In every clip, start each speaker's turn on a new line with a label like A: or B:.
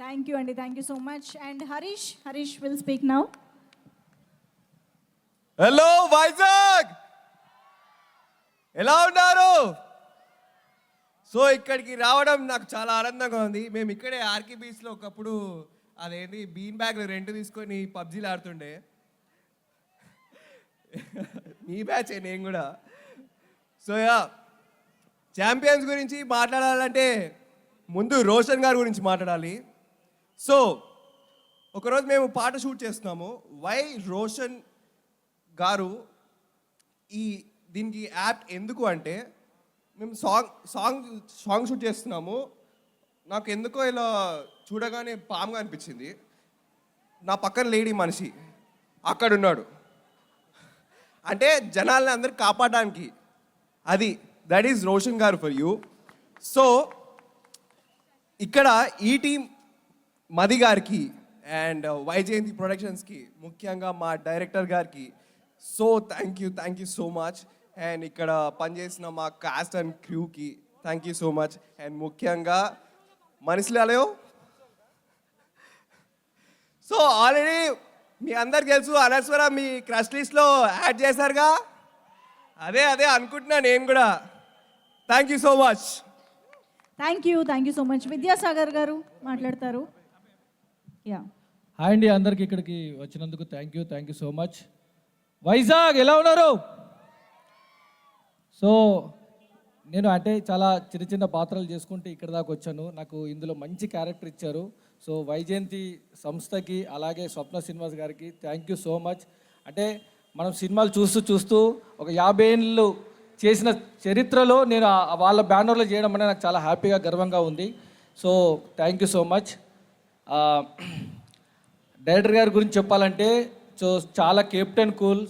A: Thank you, Andy. Thank you so much. And Harish will speak now.
B: Hello Vizag, ఎలా ఉన్నారు? So ఇక్కడికి రావడం నాకు చాలా ఆనందంగా ఉంది. మేము ఇక్కడే ఆర్కే బీచ్లో ఒకప్పుడు అదేంటి బీన్ బ్యాగ్ రెంట్ తీసుకొని పబ్జీలు ఆడుతుండే. మీ బ్యాచ్ నేను కూడా. సో ఛాంపియన్స్ గురించి మాట్లాడాలంటే ముందు రోషన్ గారి గురించి మాట్లాడాలి. సో ఒకరోజు మేము పాట షూట్ చేస్తున్నాము. వై రోషన్ గారు దీనికి యాప్ట్ ఎందుకు అంటే, మేము సాంగ్ షూట్ చేస్తున్నాము. నాకు ఎందుకో ఇలా చూడగానే పాముగా అనిపించింది. నా పక్కన లేడీ మనిషి అక్కడున్నాడు, అంటే జనాల్ని అందరు కాపాడడానికి. దట్ ఈస్ రోషన్ గారు ఫర్ యూ. సో ఇక్కడ ఈ టీం మది గారికి అండ్ వైజయంతి ప్రొడక్షన్స్కి, ముఖ్యంగా మా డైరెక్టర్ గారికి so thank you so much. And ఇక్కడ పనిచేసిన మా కాస్ట్ అండ్ క్రూకి thank you so much. And ముఖ్యంగా మనుషులలో సో ఆల్రెడీ మీ అందరికి తెలుసు, అనస్వర మీ క్రష్ లిస్ట్లో యాడ్ చేశారుగా. అదే అనుకుంటున్నా నేను కూడా. Thank you so much.
A: Thank you so much. Vidyasagar గారు మాట్లాడతారు.
C: హాయ్ అండి, అందరికి ఇక్కడికి వచ్చినందుకు thank you so much. Vizag ఎలా ఉన్నారు? సో నేను అంటే చాలా చిన్న పాత్రలు చేసుకుంటే ఇక్కడ దాకా వచ్చాను. నాకు ఇందులో మంచి క్యారెక్టర్ ఇచ్చారు. సో వైజయంతి సంస్థకి అలాగే స్వప్న శ్రీనివాస్ గారికి థ్యాంక్ యూ సో మచ్. అంటే మనం సినిమాలు చూస్తూ ఒక 50 ఏళ్ళు చేసిన చరిత్రలో నేను వాళ్ళ బ్యానర్లో చేయడం అనేది నాకు చాలా హ్యాపీగా గర్వంగా ఉంది. So thank you so much. Director గారి గురించి చెప్పాలంటే సో చాలా కెప్టెన్ కూల్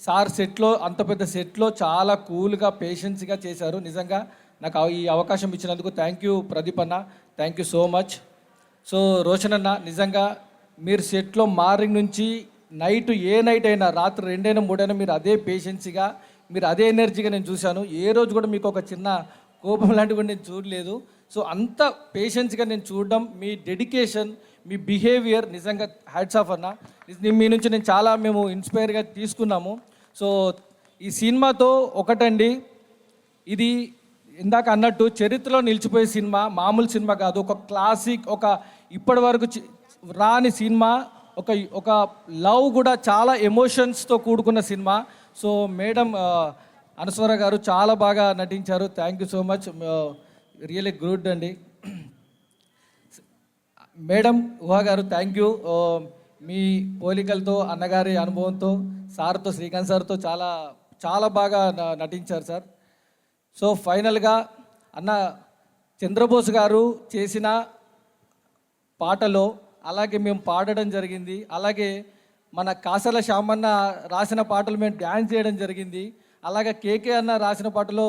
C: సార్. సెట్లో అంత పెద్ద సెట్లో చాలా కూల్గా పేషెన్స్గా చేశారు. నిజంగా నాకు ఈ అవకాశం ఇచ్చినందుకు థ్యాంక్ యూ ప్రదీప్ అన్న, thank you so much. So Roshan అన్న, నిజంగా మీరు సెట్లో మార్నింగ్ నుంచి ఏ నైట్ అయినా రాత్రి 2 అయినా 3 అయినా మీరు అదే పేషెన్సీగా, మీరు అదే ఎనర్జీగా నేను చూశాను. ఏ రోజు కూడా మీకు ఒక చిన్న కోపం లాంటివి కూడా నేను చూడలేదు. సో అంత పేషెన్స్గా నేను చూడడం, మీ డెడికేషన్, మీ బిహేవియర్ నిజంగా హ్యాట్స్ ఆఫ్ అన్న. మీ నుంచి నేను చాలా మేము ఇన్స్పైర్గా తీసుకున్నాము. సో ఈ సినిమాతో ఒకటండి, ఇది ఇందాక అన్నట్టు చరిత్రలో నిలిచిపోయే సినిమా, మామూలు సినిమా కాదు. ఒక క్లాసిక్, ఒక ఇప్పటి వరకు రాని సినిమా, ఒక లవ్ కూడా చాలా ఎమోషన్స్తో కూడుకున్న సినిమా. సో మేడం అనస్వర గారు చాలా బాగా నటించారు. Thank you so much, really good అండి. మేడం ఊహా గారు థ్యాంక్ యూ. మీ పోలికలతో, అన్నగారి అనుభవంతో, సార్తో, శ్రీకాంత్ సార్తో చాలా బాగా నటించారు సార్. సో ఫైనల్గా అన్న చంద్రబోస్ గారు చేసిన పాటలో అలాగే మేము పాడడం జరిగింది. అలాగే మన కాసల శ్యామన్న రాసిన పాటలు మేము డ్యాన్స్ చేయడం జరిగింది. అలాగే కేకే అన్న రాసిన పాటలో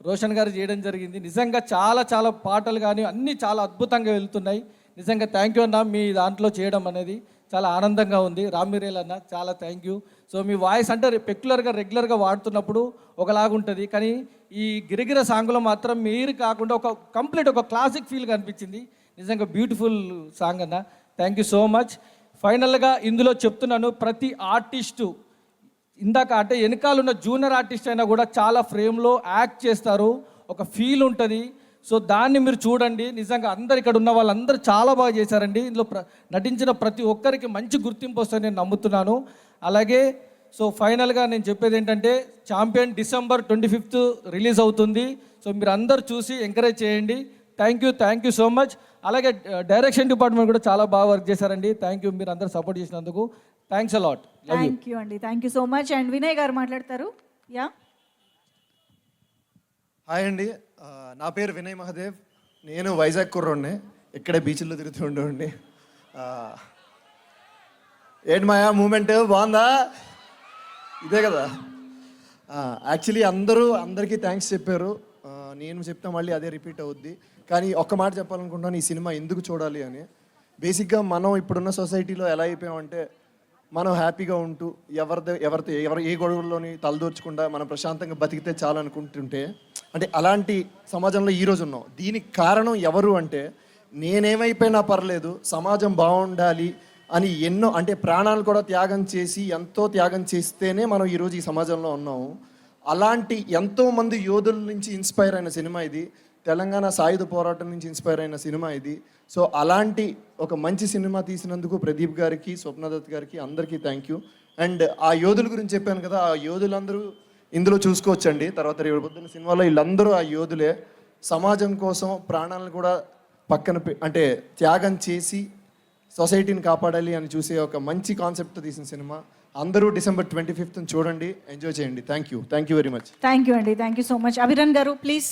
C: రోషన్ గారు చేయడం జరిగింది. నిజంగా చాలా పాటలు కానీ అన్నీ చాలా అద్భుతంగా వెళ్తున్నాయి. నిజంగా థ్యాంక్ యూ అన్న, మీ దాంట్లో చేయడం అనేది చాలా ఆనందంగా ఉంది. రామ్మీరేల్ అన్న చాలా thank you. So me voice అంటే రెగ్యులర్గా వాడుతున్నప్పుడు ఒకలాగుంటుంది, కానీ ఈ గిరిగిర సాంగ్లో మాత్రం మీరు కాకుండా ఒక క్లాసిక్ ఫీల్ కనిపించింది. నిజంగా బ్యూటిఫుల్ సాంగ్ అన్న, థ్యాంక్ యూ సో మచ్. ఫైనల్గా ఇందులో చెప్తున్నాను, ప్రతి ఆర్టిస్టు ఇందాక అంటే వెనకాలన్న జూనియర్ ఆర్టిస్ట్ అయినా కూడా చాలా ఫ్రేమ్లో యాక్ట్ చేస్తారు, ఒక ఫీల్ ఉంటుంది. సో దాన్ని మీరు చూడండి. నిజంగా అందరు ఇక్కడ ఉన్న వాళ్ళందరూ చాలా బాగా చేశారండి. ఇందులో నటించిన ప్రతి ఒక్కరికి మంచి గుర్తింపు వస్తుందని నేను నమ్ముతున్నాను. అలాగే సో ఫైనల్గా నేను చెప్పేది ఏంటంటే, ఛాంపియన్ December 25th రిలీజ్ అవుతుంది. సో మీరు అందరు చూసి ఎంకరేజ్ చేయండి. Thank you so much. అలాగే డైరెక్షన్ డిపార్ట్మెంట్ కూడా చాలా బాగా వర్క్ చేశారండి. థ్యాంక్ యూ, మీరు అందరు సపోర్ట్ చేసినందుకు. Thanks a lot.
A: Thank you అండి, thank you so much. And Vinay garu మాట్లాడతారు.
D: హాయ్ అండి, నా పేరు వినయ్ మహాదేవ్. నేను వైజాగ్ కుర్రోడ్ని, ఇక్కడే బీచ్లో తిరుగుతూ ఉండేవాడిని. ఏంటి మాయా మూమెంట్ బాగుందా? ఇదే కదా. యాక్చువల్లీ అందరికీ థ్యాంక్స్ చెప్పారు. నేను చెప్తే మళ్ళీ అదే రిపీట్ అవుద్ది. కానీ ఒక్క మాట చెప్పాలనుకుంటున్నాను, ఈ సినిమా ఎందుకు చూడాలి అని. బేసిక్గా మనం ఇప్పుడున్న సొసైటీలో ఎలా అయిపోయామంటే, మనం హ్యాపీగా ఉంటూ ఎవరు ఏ గొడవల్లోని తలదూర్చకుండా మనం ప్రశాంతంగా బతికితే చాలు అనుకుంటుంటే, అంటే అలాంటి సమాజంలో ఈరోజు ఉన్నాం. దీనికి కారణం ఎవరు అంటే నేనేమైపోయినా పర్లేదు, సమాజం బాగుండాలి అని ఎన్నో అంటే ప్రాణాలు కూడా త్యాగం చేసి ఎంతో త్యాగం చేస్తేనే మనం ఈరోజు ఈ సమాజంలో ఉన్నాము. అలాంటి ఎంతోమంది యోధుల నుంచి ఇన్స్పైర్ అయిన సినిమా ఇది. తెలంగాణ సాయుధ పోరాటం నుంచి ఇన్స్పైర్ అయిన సినిమా ఇది. సో అలాంటి ఒక మంచి సినిమా తీసినందుకు ప్రదీప్ గారికి, స్వప్నదత్ గారికి అందరికీ థ్యాంక్ యూ. అండ్ ఆ యోధుల గురించి చెప్పాను కదా, ఆ యోధులందరూ ఇందులో చూసుకోవచ్చండి. తర్వాత రేపు పొద్దున్న సినిమాలో వీళ్ళందరూ ఆ యోధులే. సమాజం కోసం ప్రాణాలను కూడా అంటే త్యాగం చేసి సొసైటీని కాపాడాలి అని చూసే ఒక మంచి కాన్సెప్ట్తో తీసిన సినిమా. అందరూ December 25th చూడండి, ఎంజాయ్ చేయండి. Thank you very much.
A: Thank you అండి, థ్యాంక్ యూ సో మచ్. అభిరన్ గారు ప్లీజ్.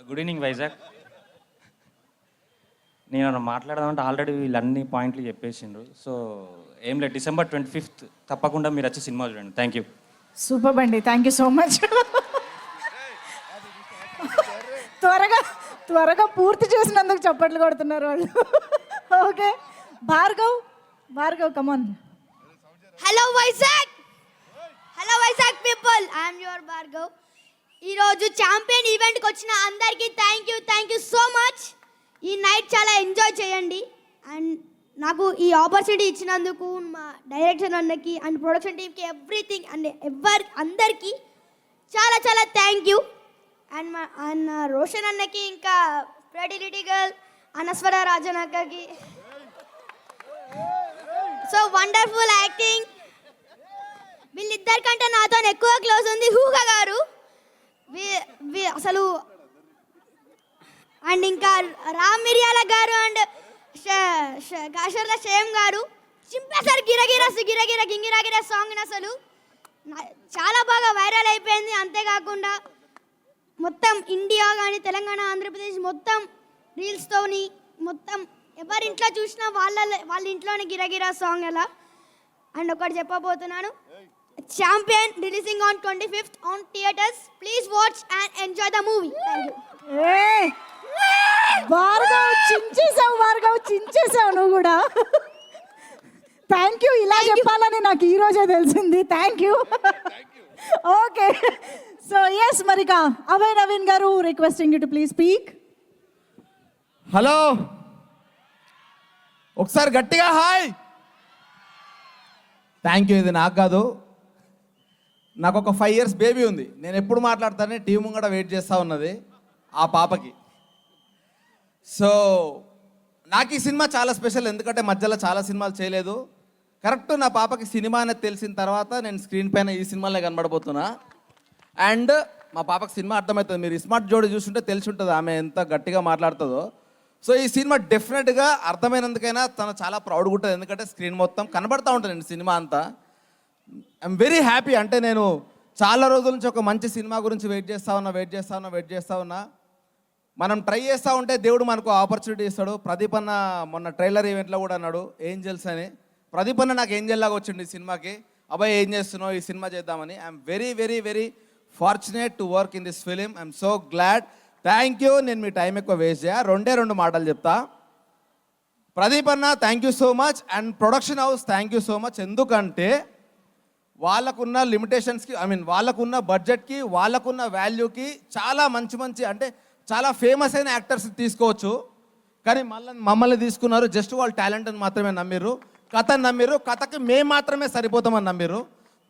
E: Good evening Vizag. నేను మాట్లాడదామంటే ఆల్రెడీ వీళ్ళు అన్ని పాయింట్లు చెప్పేసిండ్రు. సో ఏం లేదు, December 25th తప్పకుండా మీరు వచ్చి సినిమా చూడండి. Thank you.
A: సూపర్ అండి, థ్యాంక్ యూ సో మచ్. త్వరగా పూర్తి చేసినందుకు చప్పట్లు కొడుతున్నారు వాళ్ళు. Okay, Bhargav come on.
F: Hello Vizag people, I'm your Bhargav. ఈరోజు ఛాంపియన్ ఈవెంట్కి వచ్చిన అందరికీ థ్యాంక్ యూ సో మచ్. ఈ నైట్ చాలా ఎంజాయ్ చేయండి. అండ్ నాకు ఈ ఆపర్చునిటీ ఇచ్చినందుకు మా డైరెక్టర్ అన్నకి అండ్ ప్రొడక్షన్ టీమ్కి ఎవ్రీథింగ్ అండ్ అందరికీ చాలా థ్యాంక్ యూ. అండ్ అన్న రోషన్ అన్నకి, ఇంకా ప్రెటిలిటీ గర్ల్ అనస్వర రాజన్ అక్కకి సో వండర్ఫుల్ యాక్టింగ్. వీళ్ళిద్దరికంటే నాతో ఎక్కువ క్లోజ్ ఉంది హూగా గారు అసలు. అండ్ ఇంకా రామ్ మిరియాల గారు అండ్ కాశర్ల షేమ్ గారు చింపేశారు. గింగిరాగిరా సాంగ్ అసలు చాలా బాగా వైరల్ అయిపోయింది. అంతేకాకుండా మొత్తం ఇండియా కానీ తెలంగాణ, ఆంధ్రప్రదేశ్ మొత్తం రీల్స్తోని మొత్తం ఎవరింట్లో చూసినా వాళ్ళ ఇంట్లోనే గిరగిరా సాంగ్ అలా. అండ్ ఒకటి చెప్పబోతున్నాను, Champion releasing on 25th on theatres. Please watch and enjoy the movie. Thank you.
A: Bhargav చించేసావు నువ్వు కూడా. థ్యాంక్ యూ, ఇలా చెప్పాలని నాకు ఈ రోజే తెలిసింది. Thank you. Okay, so yes మరిక Abhay Naveen garu requesting you to please speak.
G: Hello, ఒకసారి గట్టిగా హాయ్. Thank you. ఇది నాకు కాదు, నాకు ఒక 5 years బేబీ ఉంది. నేను ఎప్పుడు మాట్లాడతానే టీం ముంగడ వెయిట్ చేస్తూ ఉన్నది ఆ పాపకి. సో నాకు ఈ సినిమా చాలా స్పెషల్, ఎందుకంటే మధ్యలో చాలా సినిమాలు చేయలేదు. కరెక్ట్ నా పాపకి సినిమా అనేది తెలిసిన తర్వాత నేను స్క్రీన్ పైన ఈ సినిమాలో కనబడబోతున్నా. అండ్ మా పాపకి సినిమా అర్థమవుతుంది. మీరు స్మార్ట్ జోడి చూస్తుంటే తెలిసి ఉంటుంది ఆమె ఎంత గట్టిగా మాట్లాడుతుందో. సో ఈ సినిమా డెఫినెట్గా అర్థమైనందుకైనా తను చాలా ప్రౌడ్గా ఉంటుంది, ఎందుకంటే స్క్రీన్ మొత్తం కనబడతా ఉంటుంది నేను సినిమా అంతా. I'm very happy. అంటే నేను చాలా రోజుల నుంచి ఒక మంచి సినిమా గురించి వెయిట్ చేస్తూ ఉన్నా. మనం ట్రై చేస్తూ ఉంటే దేవుడు మనకు ఆపర్చునిటీ ఇస్తాడు. ప్రదీప్ అన్న మొన్న ట్రైలర్ ఈవెంట్లో కూడా అన్నాడు ఏంజల్స్ అని. ప్రదీప్ అన్న నాకు ఏంజల్ లాగా వచ్చిండు ఈ సినిమాకి. అబ్బాయి ఏం చేస్తున్నావు, ఈ సినిమా చేద్దామని. I'm very fortunate to work in this film. I'm so glad. Thank you. నేను మీ టైం ఎక్కువ వేస్ట్ చేయ, 2 మాటలు చెప్తా. ప్రదీప్ అన్న thank you so much. And production house thank you so much. ఎందుకంటే వాళ్ళకున్న లిమిటేషన్స్కి, వాళ్ళకున్న బడ్జెట్కి, వాళ్ళకున్న వాల్యూకి చాలా మంచి అంటే చాలా ఫేమస్ అయిన యాక్టర్స్ తీసుకోవచ్చు, కానీ మమ్మల్ని తీసుకున్నారు. జస్ట్ వాళ్ళ టాలెంట్ని మాత్రమే నమ్మిర్రు, కథని నమ్మిర్రు, కథకి మేము మాత్రమే సరిపోతామని నమ్మిర్రు.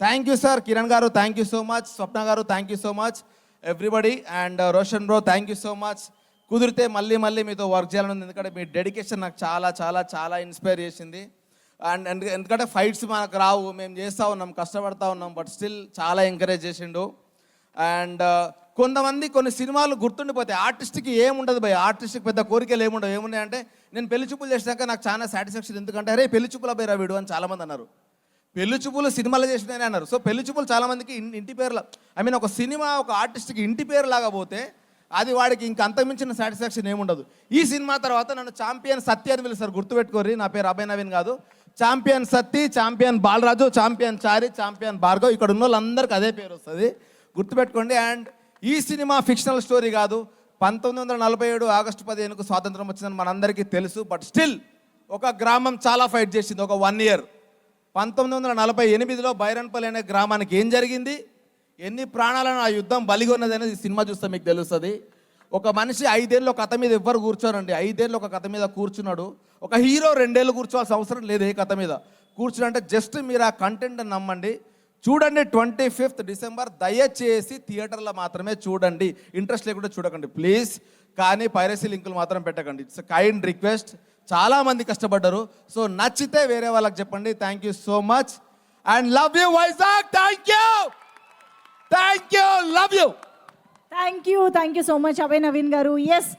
G: Thank you sir. Kiran garu thank you so much. Swapna garu thank you so much. Everybody. And Roshan bro thank you so much. కుదిరితే మళ్ళీ మీతో వర్క్ చేయాలని ఉంది, ఎందుకంటే మీ డెడికేషన్ నాకు చాలా ఇన్స్పైర్ చేసింది. అండ్ ఎందుకంటే ఫైట్స్ మనకు రావు, మేము చేస్తూ ఉన్నాం, కష్టపడతా ఉన్నాం, బట్ స్టిల్ చాలా ఎంకరేజ్ చేసిండు. అండ్ కొంతమంది కొన్ని సినిమాలు గుర్తుండిపోతాయి. ఆర్టిస్ట్కి ఏముండదు భయ్, ఆర్టిస్ట్కి పెద్ద కోరికలు ఏముండవు. ఏమున్నాయంటే నేను పెళ్లి చూపులు చేసినాక నాకు చాలా సాటిస్ఫాక్షన్, ఎందుకంటే అరే పెళ్లి చూపుల బై రావిడు అని చాలామంది అన్నారు. పెళ్లి చూపులు సినిమాలు చేసినాయని అన్నారు. సో పెళ్లి చూపులు చాలామందికి ఇంటి పేర్ల ఒక సినిమా ఒక ఆర్టిస్ట్కి ఇంటి పేరు లాగా పోతే అది వాడికి ఇంక అంతమించిన సాటిస్ఫాక్షన్ ఏముండదు. ఈ సినిమా తర్వాత నన్ను ఛాంపియన్ సత్య అని పిలుస్తారు, గుర్తుపెట్టుకోర్రి. నా పేరు అభయ్ నవీన్ కాదు. Champion Satti, champion Balaraju, champion Chari, champion Bhargav, ఇక్కడ ఉన్న వాళ్ళందరికీ అదే పేరు వస్తుంది, గుర్తుపెట్టుకోండి. అండ్ ఈ సినిమా ఫిక్షనల్ స్టోరీ కాదు. 1947 ఆగస్టు 15కు స్వాతంత్రం వచ్చిందని మనందరికీ తెలుసు. బట్ స్టిల్ ఒక గ్రామం చాలా ఫైట్ చేసింది ఒక 1 year. 1948లో బైరన్పల్లి అనే గ్రామానికి ఏం జరిగింది, ఎన్ని ప్రాణాలను ఆ యుద్ధం బలిగొన్నది అనేది ఈ సినిమా చూస్తే మీకు తెలుస్తుంది. ఒక మనిషి 5 ఏళ్ళు ఒక కథ మీద ఎవ్వరు కూర్చోరండి. 5 ఏళ్ళు ఒక కథ మీద కూర్చున్నాడు. ఒక హీరో 2 ఏళ్ళు కూర్చోవాల్సిన అవసరం లేదు ఏ కథ మీద కూర్చుని. జస్ట్ మీరు ఆ కంటెంట్ నమ్మండి. చూడండి 25th డిసెంబర్ దయచేసి థియేటర్లో మాత్రమే చూడండి. ఇంట్రెస్ట్ లేకుండా చూడకండి ప్లీజ్. కానీ పైరసీ లింకులు మాత్రం పెట్టకండి. It's kind request. చాలామంది కష్టపడ్డారు. సో నచ్చితే వేరే వాళ్ళకి చెప్పండి. Thank you so much and love you Vizag. Thank you, love you.
A: Thank you so much Abhay Naveen గారు. ఎస్,